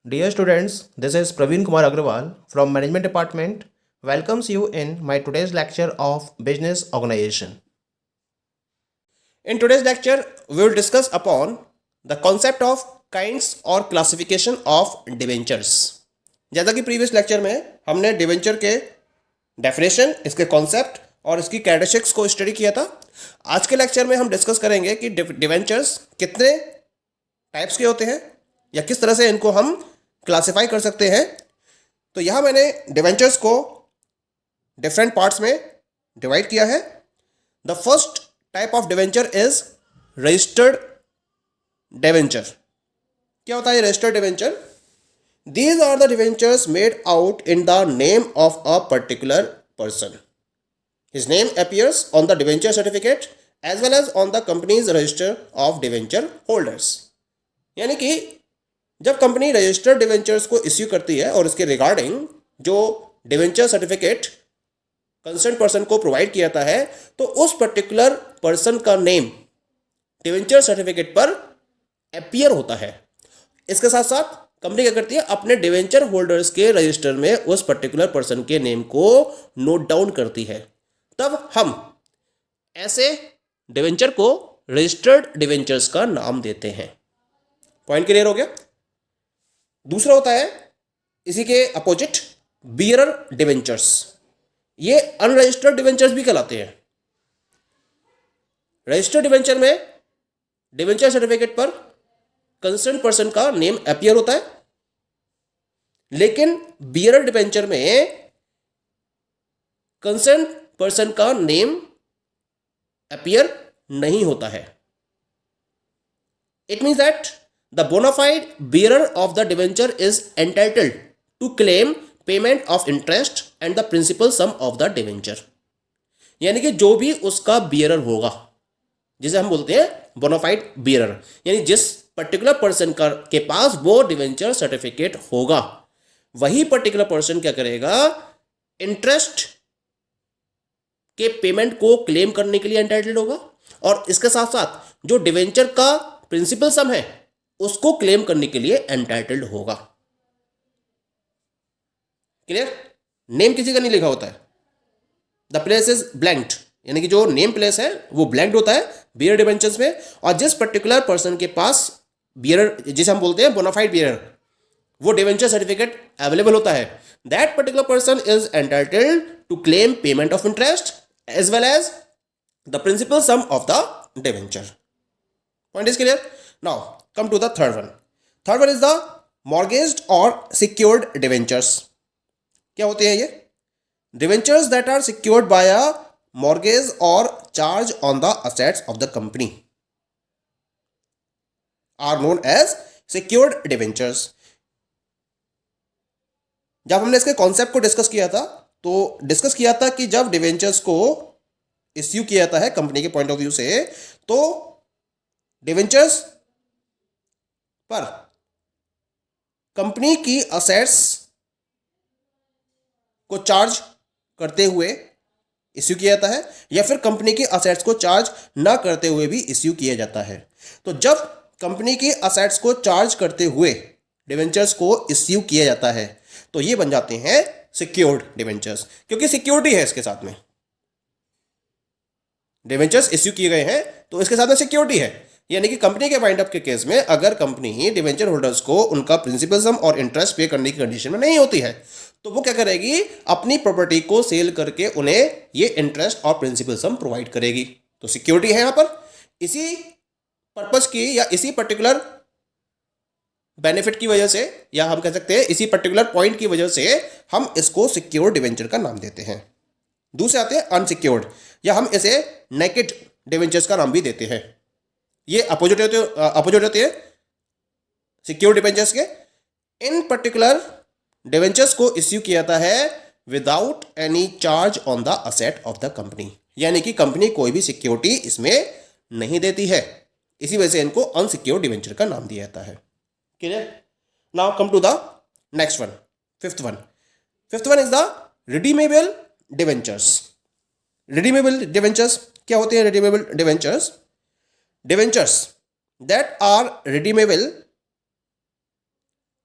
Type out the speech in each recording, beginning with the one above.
Dear students, this is Praveen Kumar Agrawal from Management Department. Welcomes you in my today's lecture of Business Organization. In today's lecture, we will discuss upon the concept of kinds or classification of debentures. जैसा कि previous lecture में हमने debenture के definition, इसके concept और इसकी characteristics को study किया था। आज के लेक्चर में हम डिस्कस करेंगे कि डिवेंचर्स कितने टाइप्स के होते हैं या किस तरह से इनको हम क्लासिफाई कर सकते हैं। तो यहाँ मैंने डिवेंचर्स को डिफरेंट पार्ट्स में डिवाइड किया है। The first type of debenture is registered debenture. क्या होता है registered debenture? These are the debentures made out in the name of a particular person. His name appears on the debenture certificate as well as on the company's register of debenture holders. यानी कि जब company registered debentures को issue करती है और इसके regarding जो debenture certificate concern person को प्रोवाइड किया जाता है, तो उस पर्टिकुलर पर्सन का नेम डिवेंचर सर्टिफिकेट पर अपीयर होता है। इसके साथ साथ कंपनी क्या करती है, अपने डिवेंचर होल्डर्स के रजिस्टर में उस पर्टिकुलर पर्सन के नेम को नोट डाउन करती है। तब हम ऐसे डिवेंचर को रजिस्टर्ड डिवेंचर्स का नाम देते हैं। पॉइंट क्लियर हो गया? दूसरा होता है इसी के अपोजिट बियरर डिवेंचर्स। ये अनरजिस्टर्ड डिवेंचर्स भी कहलाते हैं। रजिस्टर्ड डिवेंचर में डिवेंचर सर्टिफिकेट पर कंसर्न पर्सन का नेम अपीयर होता है, लेकिन बियरर डिवेंचर में कंसर्न पर्सन का नेम अपीयर नहीं होता है। It means that the bona fide bearer of the debenture is entitled to claim payment of interest and the principal sum of the debenture. यानी कि जो भी उसका बियरर होगा, जिसे हम बोलते हैं बोनाफाइड बियरर, यानी जिस पर्टिकुलर पर्सन का के पास वो डिवेंचर सर्टिफिकेट होगा, वही पर्टिकुलर पर्सन क्या करेगा, इंटरेस्ट के पेमेंट को क्लेम करने के लिए एंटाइटल्ड होगा और इसके साथ साथ जो डिवेंचर का प्रिंसिपल सम है उसको क्लेम करने के लिए एंटाइटल्ड होगा। क्लियर? नेम किसी का नहीं लिखा होता है। द प्लेस इज ब्लैंक्ड, यानी कि जो नेम प्लेस है वो ब्लैंक्ड होता है बियर डिवेंचर्स में, और जिस पर्टिकुलर पर्सन के पास बियरर, जिसे हम बोलते हैं बोनाफाइड बियरर, वो डिवेंचर सर्टिफिकेट अवेलेबल होता है, that particular person is entitled to claim payment of interest as well as the principal sum of the debenture. Point is clear? Now come to the third one. Third one is the mortgaged और secured debentures. क्या होते हैं ये? Debentures that are secured by a mortgage or charge on the assets of the company are known as secured debentures. जब हमने इसके concept को discuss किया था, तो डिस्कस किया था कि जब डिवेंचर्स को इश्यू किया जाता है कंपनी के पॉइंट ऑफ व्यू से, तो डिवेंचर्स पर कंपनी की असेट्स को चार्ज करते हुए इश्यू किया जाता है या फिर कंपनी की असेट्स को चार्ज ना करते हुए भी इश्यू किया जाता है। तो जब कंपनी की असेट्स को चार्ज करते हुए डिवेंचर्स को इश्यू किया जाता है, तो ये बन जाते हैं सिक्योर्ड डिवेंचर्स, क्योंकि सिक्योरिटी है इसके साथ में। डिवेंचर्स इश्यू किए गए हैं तो इसके साथ में सिक्योरिटी है, यानी कि कंपनी के वाइंड अप के केस में अगर कंपनी डिवेंचर होल्डर्स को उनका प्रिंसिपल सम और इंटरेस्ट पे करने की कंडीशन में नहीं होती है, तो वो क्या करेगी, अपनी प्रॉपर्टी को सेल करके उन्हें ये इंटरेस्ट और प्रिंसिपल सम प्रोवाइड करेगी। तो सिक्योरिटी है यहाँ पर। इसी पर्पस की या इसी पर्टिकुलर बेनिफिट की वजह से, या हम कह सकते हैं इसी पर्टिकुलर पॉइंट की वजह से, हम इसको सिक्योर्ड डिवेंचर का नाम देते हैं। दूसरे आते हैं अनसिक्योर्ड, या हम इसे नेकेड डिवेंचर्स का नाम भी देते हैं। ये अपोजिट होते हैं सिक्योर्ड डिवेंचर्स के। इन पर्टिकुलर डिवेंचर्स को इश्यू किया जाता है without any charge on the asset of the company, यानी कि कंपनी कोई भी सिक्योरिटी इसमें नहीं देती है। इसी वजह से इनको अनसिक्योर्ड डिवेंचर का नाम दिया जाता है। Clear? Now come to the next one, fifth one. Fifth one is the redeemable debentures. Redeemable debentures क्या होते हैं? Redeemable debentures, debentures that are redeemable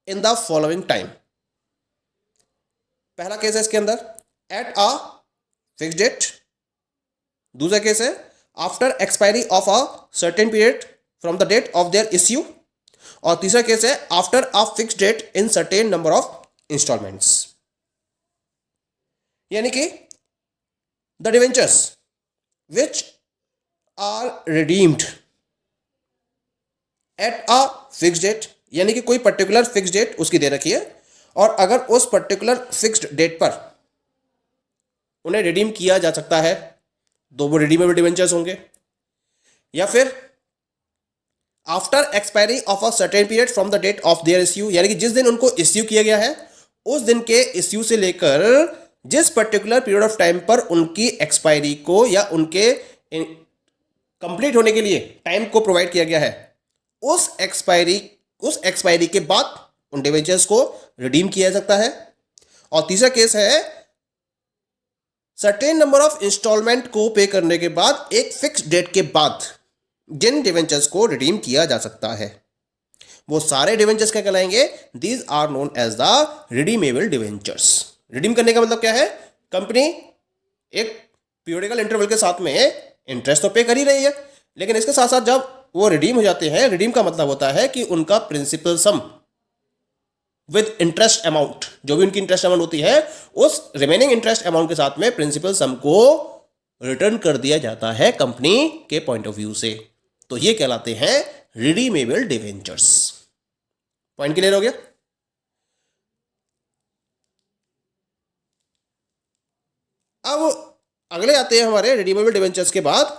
in the following time. पहला केस है इसके अंदर एट अ फिक्स डेट, दूसरा case है after expiry of a certain period from the date of their issue, और तीसरा केस है after a fix date in certain number of installments. यानी कि the debentures which are redeemed at a fix date, यानी कि कोई particular fix date उसकी दे रखी है, और अगर उस पर्टिकुलर फिक्स्ड डेट पर उन्हें रिडीम किया जा सकता है तो वो रिडीमेबल डिवेंचर्स होंगे, या फिर after expiry of a certain period from the date of their issue, यानी कि जिस दिन उनको इश्यू किया गया है उस दिन के इश्यू से लेकर जिस पर्टिकुलर पीरियड ऑफ टाइम पर उनकी एक्सपायरी को या उनके कंप्लीट होने के लिए टाइम को प्रोवाइड किया गया है, उस एक्सपायरी के बाद उन डिवेंचर्स को रिडीम किया जा सकता है। और तीसरा केस है सर्टेन नंबर ऑफ इंस्टॉलमेंट को पे करने के बाद एक फिक्स डेट के बाद जिन डिवेंचर्स को रिडीम किया जा सकता है वो सारे डिवेंचर्स क्या कहलाएंगे? These are known as the redeemable debentures. Redeem करने का मतलब क्या है? कंपनी एक पीरियडिकल इंटरवल के साथ में इंटरेस्ट तो पे कर ही रही है, लेकिन इसके साथ साथ जब वो रिडीम हो जाते हैं, रिडीम का मतलब होता है कि उनका principal sum with interest amount, जो भी उनकी इंटरेस्ट अमाउंट होती है उस रिमेनिंग इंटरेस्ट अमाउंट के साथ में प्रिंसिपल सम को रिटर्न कर दिया जाता है कंपनी के पॉइंट ऑफ व्यू से। तो ये कहलाते हैं रिडीमेबल डिवेंचर्स। पॉइंट क्लियर हो गया? अब अगले आते हैं हमारे रिडीमेबल डिवेंचर्स के बाद।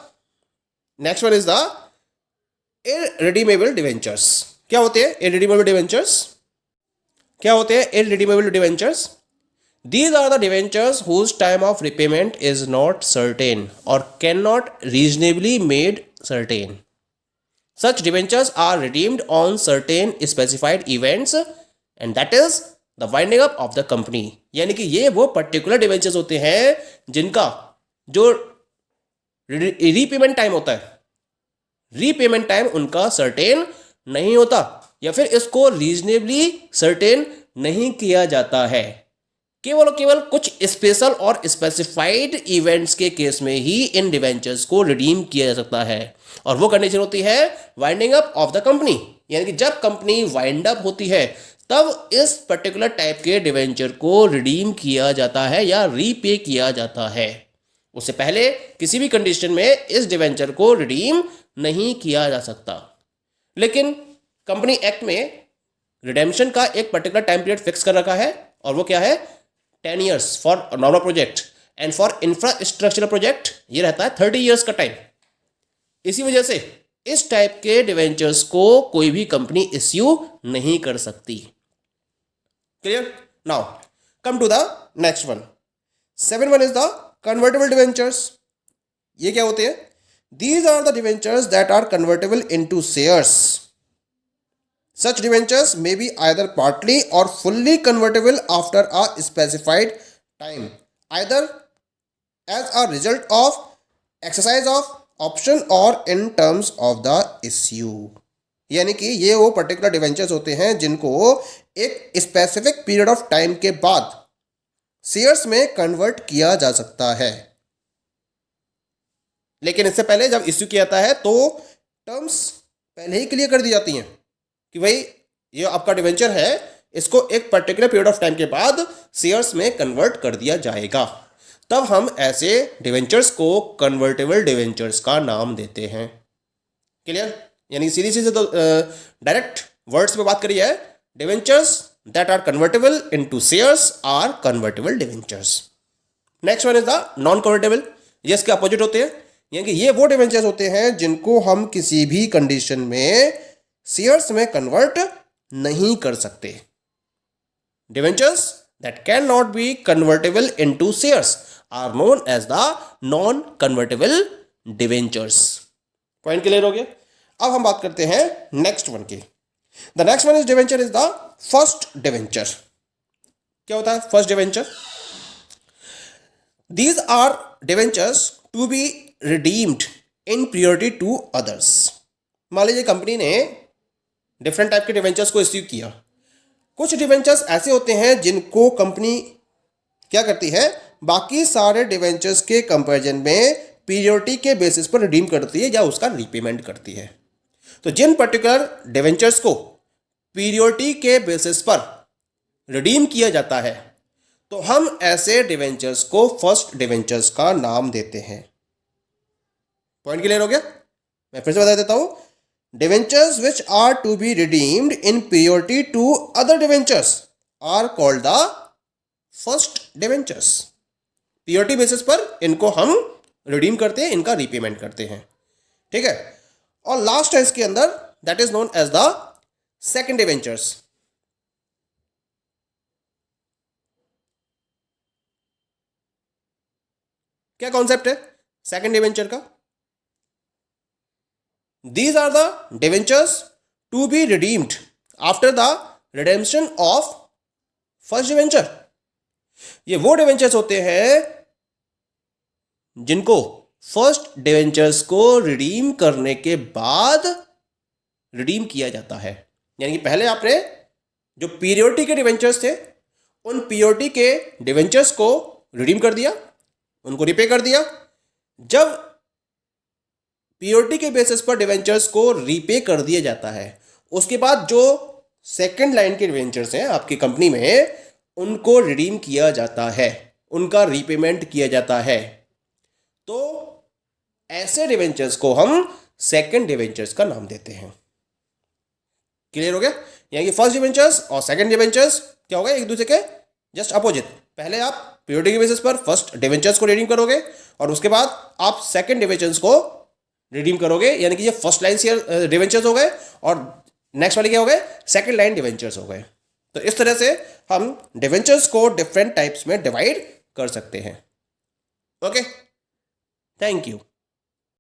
Next one is the irredeemable debentures. क्या होते हैं इररिडीमेबल डिवेंचर्स? क्या होते हैं irredeemable debentures? These are the debentures whose time of repayment is not certain or cannot reasonably made certain. Such debentures are redeemed on certain specified events and that is the winding up of the company. यानी कि ये वो particular debentures होते हैं जिनका जो repayment time होता है, रीपेमेंट टाइम उनका सर्टेन नहीं होता या फिर इसको रीजनेबली सर्टेन नहीं किया जाता है। केवल कुछ स्पेशल और स्पेसिफाइड इवेंट्स के केस में ही इन डिवेंचर्स को रिडीम किया जा सकता है, और वो कंडीशन होती है winding up of the company. यानी कि जब कंपनी वाइंड अप होती है तब इस पर्टिकुलर टाइप के डिवेंचर को रिडीम किया जाता है या रीपे किया जाता है। उससे पहले किसी भी कंडीशन में इस डिवेंचर को रिडीम नहीं किया जा सकता। लेकिन कंपनी एक्ट में रिडेम्पशन का एक पर्टिकुलर टाइम पीरियड फिक्स कर रखा है, और वो क्या है? 10 years for normal project and for infrastructural project ये रहता है 30 years का टाइम। इसी वजह से इस टाइप के डिवेंचर्स को कोई भी कंपनी इश्यू नहीं कर सकती। Clear? Now come to the next one. 7 is the convertible debentures. ये क्या होते हैं? These are the debentures that are convertible into shares. Such debentures may be either partly or fully convertible after a specified time, either as a result of exercise of option or in terms of the issue. यानी कि ये वो particular debentures होते हैं जिनको एक specific period of time के बाद शेयर्स में कन्वर्ट किया जा सकता है, लेकिन इससे पहले जब इश्यू किया जाता है तो टर्म्स पहले ही क्लियर कर दी जाती हैं कि भाई ये आपका डिवेंचर है, इसको एक पर्टिकुलर पीरियड ऑफ टाइम के बाद शेयर्स में कन्वर्ट कर दिया जाएगा। तब हम ऐसे डिवेंचर्स को कन्वर्टेबल डिवेंचर्स का नाम देते हैं। क्लियर? यानी सीधी सीधे तो डायरेक्ट वर्ड्स में बात करी है, debentures that are convertible into shares are convertible debentures. Next one is the non convertible. ये इसके अपोजिट होते हैं, यानी कि ये वो डिवेंचर्स होते हैं जिनको हम किसी भी कंडीशन में शेयर्स में कन्वर्ट नहीं कर सकते। Debentures that can not be convertible into shares are known as the non convertible debentures. Point clear हो गया? अब हम बात करते हैं नेक्स्ट वन की। The next one is debenture is the first debenture. क्या होता है first debenture? These are debentures to be redeemed in priority to others. मान लीजिए कंपनी ने डिफरेंट टाइप के डिवेंचर्स को इश्यू किया, कुछ डिवेंचर्स ऐसे होते हैं जिनको कंपनी क्या करती है, बाकी सारे डिवेंचर्स के कंपैरिजन में पीरियोडिटी के बेसिस पर रिडीम करती है या उसका रीपेमेंट करती है। तो जिन पर्टिकुलर डिवेंचर्स को पीरियोडिटी के बेसिस पर रिडीम किया जाता है तो हम ऐसे डिवेंचर्स को फर्स्ट डिवेंचर्स का नाम देते हैं। पॉइंट क्लियर हो गया? मैं फिर से बता देता हूं, debentures which are to be redeemed in periodicity to other debentures are called the first debentures. Periodicity basis पर इनको हम रिडीम करते हैं, इनका रीपेमेंट करते हैं, ठीक है। और लास्ट है इसके अंदर, that is known as the second debentures. क्या कॉन्सेप्ट है सेकंड डिवेंचर का? These are the debentures to be redeemed after the redemption of first debenture। ये वो डिवेंचर्स होते हैं जिनको फर्स्ट डिवेंचर्स को रिडीम करने के बाद रिडीम किया जाता है। यानी कि पहले आपने जो पीरियोडिटी के डिवेंचर्स थे उन पीरियोडिटी के डिवेंचर्स को रिडीम कर दिया, उनको रिपे कर दिया। जब पीरियोडिटी के बेसिस पर डिवेंचर्स को रीपे कर दिया जाता है, उसके बाद जो सेकंड लाइन के डिवेंचर्स हैं आपकी कंपनी में, उनको रिडीम किया जाता है, उनका रीपेमेंट किया जाता है। तो ऐसे डिवेंचर्स को हम सेकंड डिवेंचर्स का नाम देते हैं। क्लियर हो गया? यानी कि फर्स्ट डिवेंचर्स और सेकंड डिवेंचर्स क्या हो गए, एक दूसरे के जस्ट अपोजिट। पहले आप पीरियोडिटी के बेसिस पर फर्स्ट डिवेंचर्स को रिडीम करोगे और उसके बाद आप सेकंड डिवेंचर्स को रिडीम करोगे, यानी कि ये फर्स्ट लाइन डिवेंचर्स हो गए और नेक्स्ट वाले क्या हो गए, सेकंड लाइन डिवेंचर्स हो गए। तो इस तरह से हम डिवेंचर्स को डिफरेंट टाइप्स में डिवाइड कर सकते हैं। Okay, thank you.